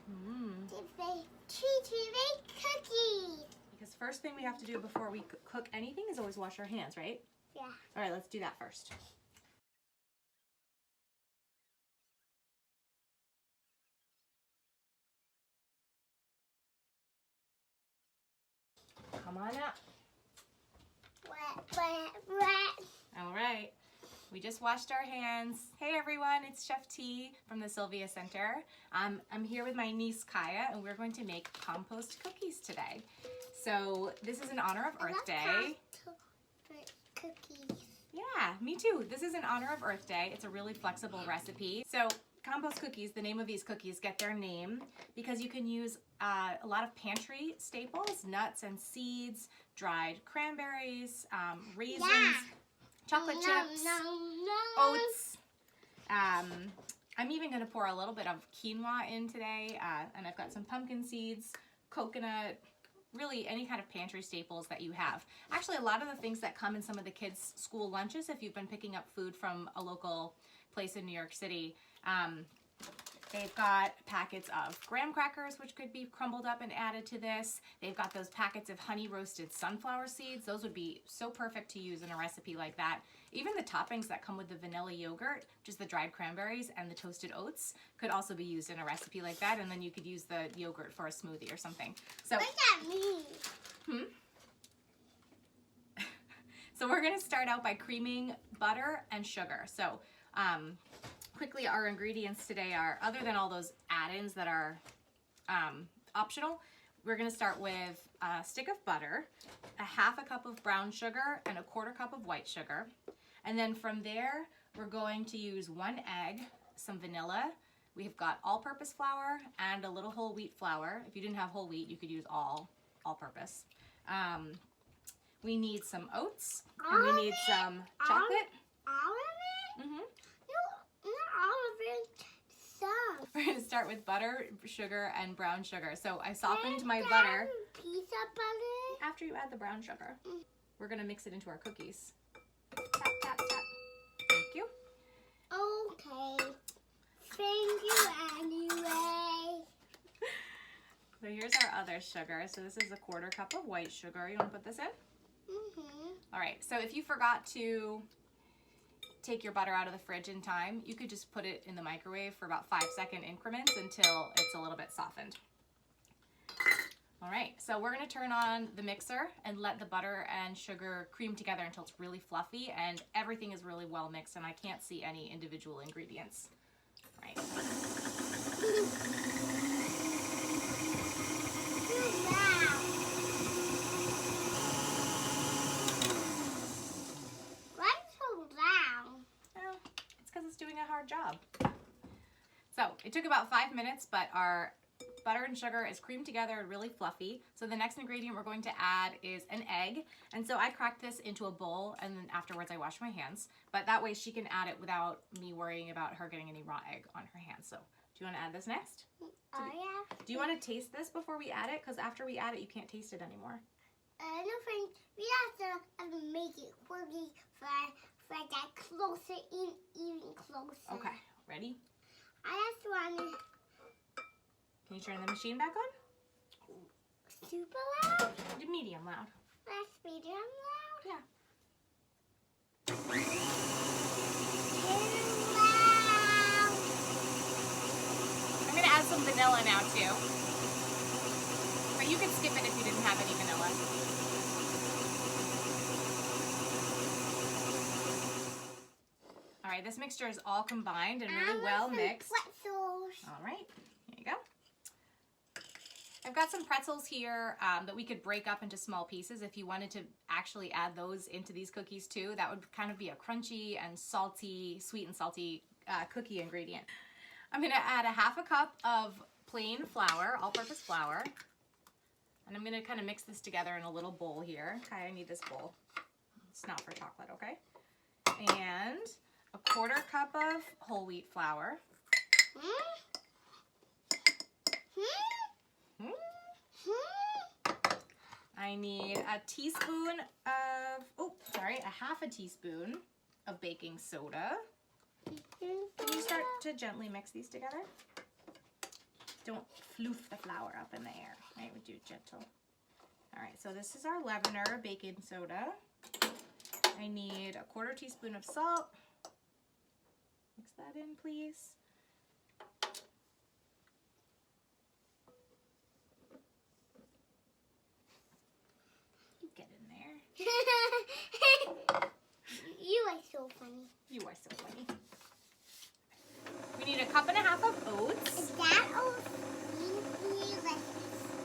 To make cookies. Because first thing we have to do before we cook anything is always wash our hands, right? Yeah. All right, let's do that first. Come on up. Wet. All right. We just washed our hands. Hey everyone, it's Chef T from the Sylvia Center. I'm here with my niece Kaya, and we're going to make compost cookies today. So this is in honor of Earth Day. Cookies. Yeah, me too. This is in honor of Earth Day. It's a really flexible recipe. So compost cookies, the name of these cookies get their name because you can use a lot of pantry staples, nuts and seeds, dried cranberries, raisins, chocolate chips, oats. I'm even going to pour a little bit of quinoa in today, and I've got some pumpkin seeds, coconut, really any kind of pantry staples that you have. Actually, a lot of the things that come in some of the kids' school lunches, if you've been picking up food from a local place in New York City, they've got packets of graham crackers, which could be crumbled up and added to this. They've got those packets of honey roasted sunflower seeds. Those would be so perfect to use in a recipe like that. Even the toppings that come with the vanilla yogurt, which is the dried cranberries and the toasted oats, could also be used in a recipe like that. And then you could use the yogurt for a smoothie or something. So, what does that mean? So we're going to start out by creaming butter and sugar. So, quickly, our ingredients today are, other than all those add-ins that are optional, we're going to start with a stick of butter, a half a cup of brown sugar, and a quarter cup of white sugar. And then from there, we're going to use 1 egg, some vanilla. We've got all-purpose flour and a little whole wheat flour. If you didn't have whole wheat, you could use all-purpose. We need some oats, and we need some chocolate. All of it? Mm-hmm. Not all of it. Some. We're going to start with butter, sugar, and brown sugar. So I softened my butter. Piece of butter. After you add the brown sugar, we're going to mix it into our cookies. Tap, tap, tap. Thank you. Okay. Thank you anyway. So here's our other sugar. So this is a quarter cup of white sugar. You want to put this in? Mm-hmm. All right. So if you forgot to take your butter out of the fridge in time, you could just put it in the microwave for about 5-second increments until it's a little bit softened. All right, so we're going to turn on the mixer and let the butter and sugar cream together until it's really fluffy and everything is really well mixed and I can't see any individual ingredients. All right. Doing a hard job. So it took about 5 minutes, but our butter and sugar is creamed together and really fluffy. So the next ingredient we're going to add is an egg. And so I cracked this into a bowl and then afterwards I wash my hands. But that way she can add it without me worrying about her getting any raw egg on her hands. So do you want to add this next? Oh yeah. Do you want to taste this before we add it? Because after we add it, you can't taste it anymore. No, friend. We have to make it quirky for that closer, even closer. Okay, ready? I just want to... Can you turn the machine back on? Super loud? Medium loud. That's medium loud? Yeah. Too loud. I'm going to add some vanilla now too. But you can skip it if you didn't have any vanilla. All right, this mixture is all combined and really well mixed. Pretzels. All right, here you go. I've got some pretzels here that we could break up into small pieces if you wanted to actually add those into these cookies too. That would kind of be a crunchy and salty, sweet and salty cookie ingredient. I'm going to add a half a cup of plain flour, all-purpose flour. And I'm going to kind of mix this together in a little bowl here. Okay, I need this bowl. It's not for chocolate, okay? And a quarter cup of whole wheat flour. I need a teaspoon of, a half a teaspoon of baking soda. Can you start to gently mix these together? Don't floof the flour up in the air. Right, we do gentle. All right, so this is our leavener, baking soda. I need a 1/4 teaspoon of salt. Mix that in, please. You get in there. You are so funny. You are so funny. We need 1.5 cups of oats. Is that oats delicious?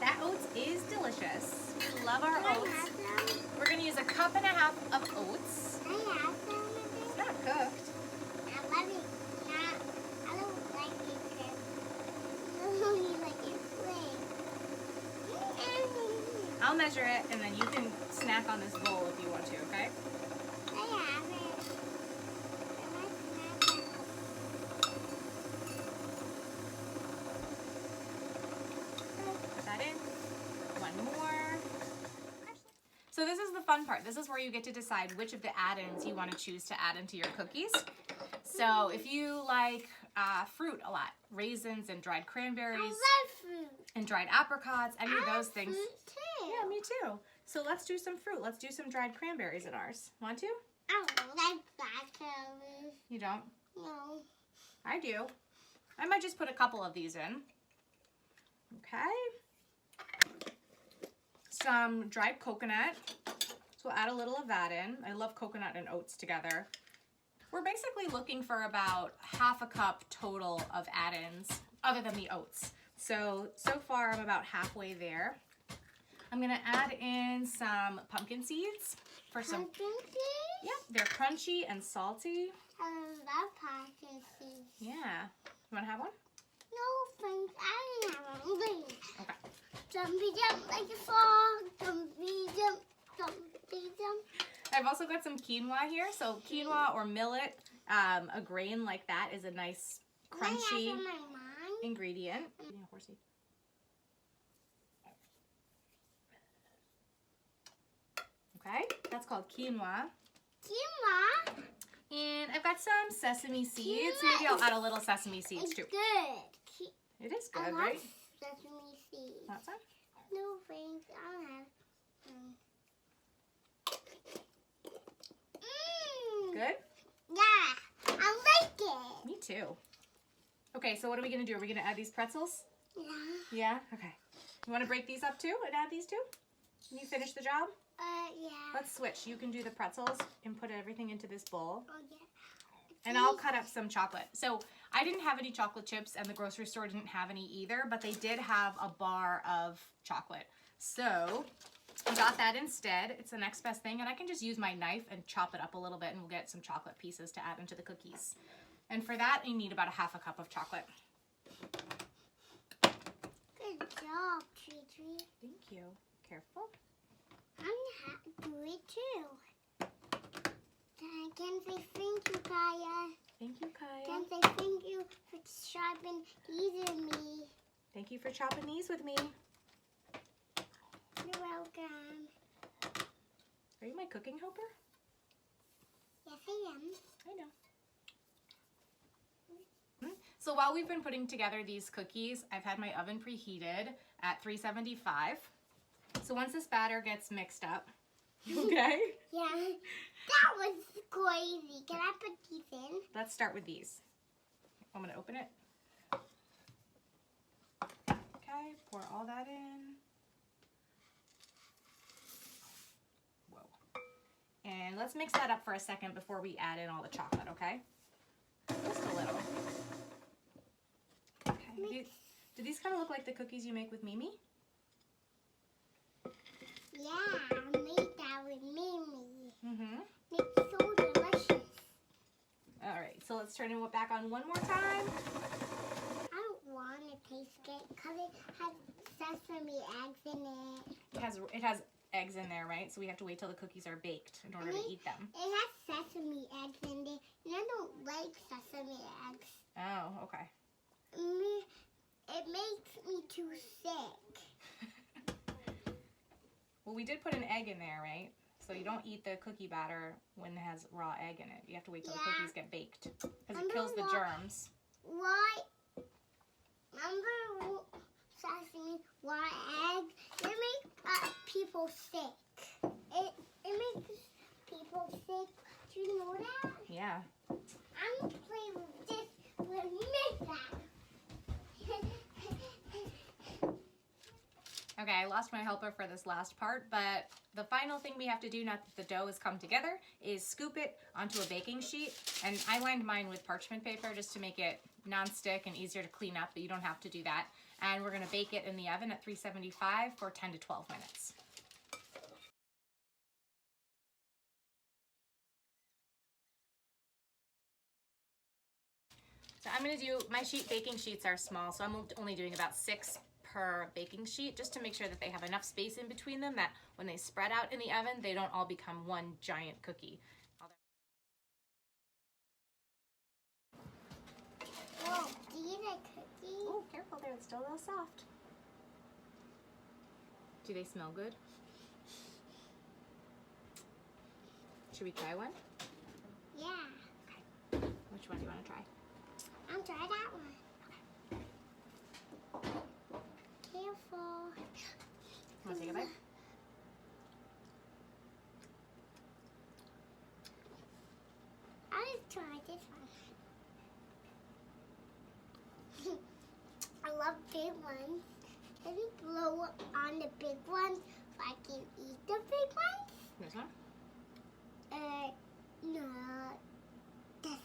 That oats is delicious. We love our Can I oats. have some? We're gonna use 1.5 cups of oats. Can I have some of It's it? not cooked. I love it. Not, I don't like it cooked. I only like it plain. I'll measure it and then you can snack on this bowl if you want to, okay? I have it. Can I snack it? Put that in. One more. So this is the fun part. This is where you get to decide which of the add-ins you want to choose to add into your cookies. So if you like fruit a lot, raisins and dried I cranberries love fruit. and dried apricots, any of those things. Fruit too. Yeah, me too. So let's do some fruit. Let's do some dried cranberries in ours. Want to? I don't like blackberries. You don't? No. I do. I might just put a couple of these in. Okay. Some dried coconut. So we'll add a little of that in. I love coconut and oats together. We're basically looking for about 1/2 cup total of add-ins other than the oats. So far I'm about halfway there. I'm gonna add in some pumpkin seeds for some. Pumpkin seeds? Yep, they're crunchy and salty. I love pumpkin seeds. Yeah. You wanna have one? No, thanks. I don't have one. Okay. Jumpy jump like a frog. Jumpy jump. Jumpy jump. I've also got some quinoa here. So quinoa or millet, a grain like that is a nice crunchy Can I have some of mine? ingredient. Yeah, horsey. Okay, that's called quinoa. Quinoa. And I've got some sesame seeds. Quinoa Maybe I'll is- add a little sesame seeds It's too. good. It is I good, love right? sesame seeds. Want some? No, thanks. I don't have. Good? Yeah, I like it. Me too. Okay, so what are we gonna do? Are we gonna add these pretzels? Yeah. Yeah? Okay. You wanna break these up too and add these too? Can you finish the job? Yeah. Let's switch. You can do the pretzels and put everything into this bowl. Oh, yeah. And I'll cut up some chocolate. So I didn't have any chocolate chips and the grocery store didn't have any either, but they did have a bar of chocolate. So I got that instead. It's the next best thing. And I can just use my knife and chop it up a little bit and we'll get some chocolate pieces to add into the cookies. And for that, you need about 1/2 cup of chocolate. Good job, Tree. Thank you. Careful. I'm gonna do it too. I can say thank you, Kaya. Thank you, Kaya. Can say thank you for sharpening these with me. Thank you for chopping these with me. You're welcome. Are you my cooking helper? Yes, I am. I know. So while we've been putting together these cookies, I've had my oven preheated at 375. So once this batter gets mixed up, okay? Yeah. That was crazy. Can I put these in? Let's start with these. I'm gonna open it. Okay, pour all that in. Whoa. And let's mix that up for a second before we add in all the chocolate, okay? Just a little. Okay. Do these kind of look like the cookies you make with Mimi? Yeah, I made that with Mimi. Mm-hmm. It's so delicious. All right, so let's turn it back on one more time. I don't want to taste it because it has sesame eggs in it. It has eggs in there, right? So we have to wait till the cookies are baked in order to eat them. It has sesame eggs in it, and I don't like sesame eggs. Oh, okay. It makes me too sick. Well, we did put an egg in there, right? So you don't eat the cookie batter when it has raw egg in it. You have to wait till the cookies get baked because it kills the germs. Why? Remember people sick. It makes people sick. Do you know that? Yeah. I'm gonna play with this with Mika. Okay, I lost my helper for this last part, but the final thing we have to do now that the dough has come together is scoop it onto a baking sheet. And I lined mine with parchment paper just to make it non-stick and easier to clean up, but you don't have to do that. And we're gonna bake it in the oven at 375 for 10 to 12 minutes. So I'm gonna do, my baking sheets are small, so I'm only doing about 6 per baking sheet, just to make sure that they have enough space in between them that when they spread out in the oven, they don't all become one giant cookie. Oh, these are cookies. Oh, careful there, it's still a little soft. Do they smell good? Should we try one? Yeah. Okay. Which one do you want to try? I'll try that one. Careful. Want to take a bite? I'll try this one. I love big ones. Can you blow on the big ones so I can eat the big ones? This one? No. This one.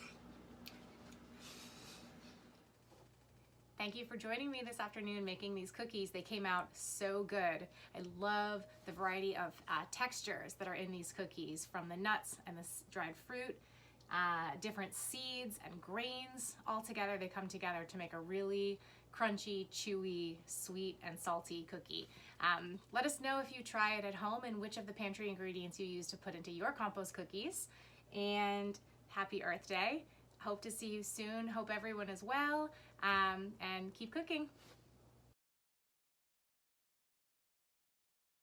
Thank you for joining me this afternoon making these cookies. They came out so good. I love the variety of textures that are in these cookies, from the nuts and the dried fruit, different seeds and grains. All together, they come together to make a really crunchy, chewy, sweet, and salty cookie. Let us know if you try it at home and which of the pantry ingredients you use to put into your compost cookies. And happy Earth Day. Hope to see you soon. Hope everyone is well, and keep cooking.